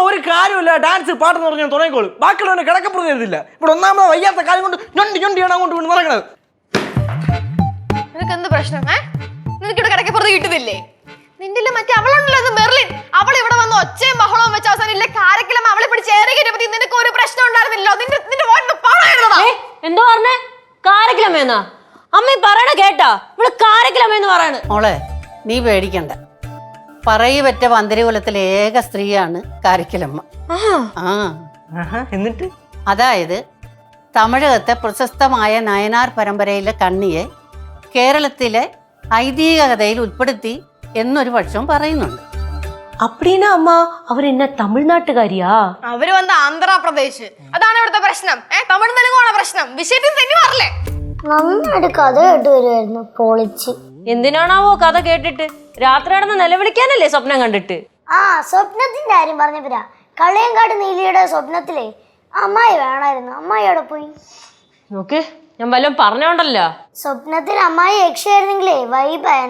ഒരു കാര്യമില്ല, ഡാൻസ് പാട്ടെന്ന് പറഞ്ഞാൽ തുടങ്ങിക്കോളും. ബാക്കിയുള്ളവനെ കിടക്കപ്പുറത്ത് എഴുതില്ല. ഇവിടെ ഒന്നാമത് വയ്യാത്ത കാര്യം കൊണ്ട് ഞൊണ്ടിയാണ് അങ്ങോട്ട് കൊണ്ട് നടക്കണത്. നിനക്ക് എന്ത് പ്രശ്നം? നിനക്ക് ഇവിടെ കിടക്കപ്പുറത്ത് കിട്ടുന്നില്ലേ? നിന്റെ മറ്റേ അവളുണ്ടല്ലോ മെർലിൻ, അവൾ ഇവിടെ വന്ന് ഒച്ചയും ബഹളവും വെച്ച അവസാനം ഇല്ല കാരക്കിലും അവളെ പിടിച്ച് ഏറിയപ്പോ നിനക്ക് ഒരു പ്രശ്നം ഉണ്ടായിരുന്നില്ലോ. നിന്റെ എന്തോ പറഞ്ഞേ? കാരക്കിലമ്മേന്നാ? അമ്മ പറയണ കേട്ടാ? ഇവിടെ കാരക്കിലമ്മേന്ന് പറയണ്. മോളെ നീ പേടിക്കണ്ട. പറയപറ്റ പന്തരികുലത്തിലെ ഏക സ്ത്രീയാണ് കാരക്കിലമ്മ. എന്നിട്ട് അതായത് തമിഴകത്തെ പ്രശസ്തമായ നയനാർ പരമ്പരയിലെ കണ്ണിയെ കേരളത്തിലെ ഐതിഹ്യ കഥയിൽ ഉൾപ്പെടുത്തി എന്നൊരു പക്ഷം പറയുന്നുണ്ട്. அப்படின்னா அம்மா அவர் என்ன தமிழ்நாட்டுக்காரியா? അവര് വന്ന ആന്ധ്രാപ്രദേശ്. അതാണ് ഇവിടുത്തെ പ്രശ്നം. തമിഴ് തെലുങ്കാണ് പ്രശ്നം. വിഷയത്തിൽ തന്നെ മാറില്ലേ? നന്നായിട്ട് കഥ കേട്ട് വരുമായിരുന്നു. പൊളിച്ച്. എന്തിനാണാവോ കഥ കേട്ടിട്ട്? രാത്രി നടന്ന് നിലവിളിക്കാനല്ലേ സ്വപ്നം കണ്ടിട്ട്? സ്വപ്നത്തിന്റെ കാര്യം പറഞ്ഞപ്പോഴാ കളയങ്കാട് നീലിയുടെ സ്വപ്നത്തിലെ അമ്മായി വേണമായിരുന്നു. അമ്മായി അവിടെ പോയി നോക്ക്, ഞാൻ വല്ലതും പറഞ്ഞോണ്ടല്ലോ. സ്വപ്നത്തിൽ അമ്മായി യക്ഷയായിരുന്നെങ്കിലേ വൈബായനെ.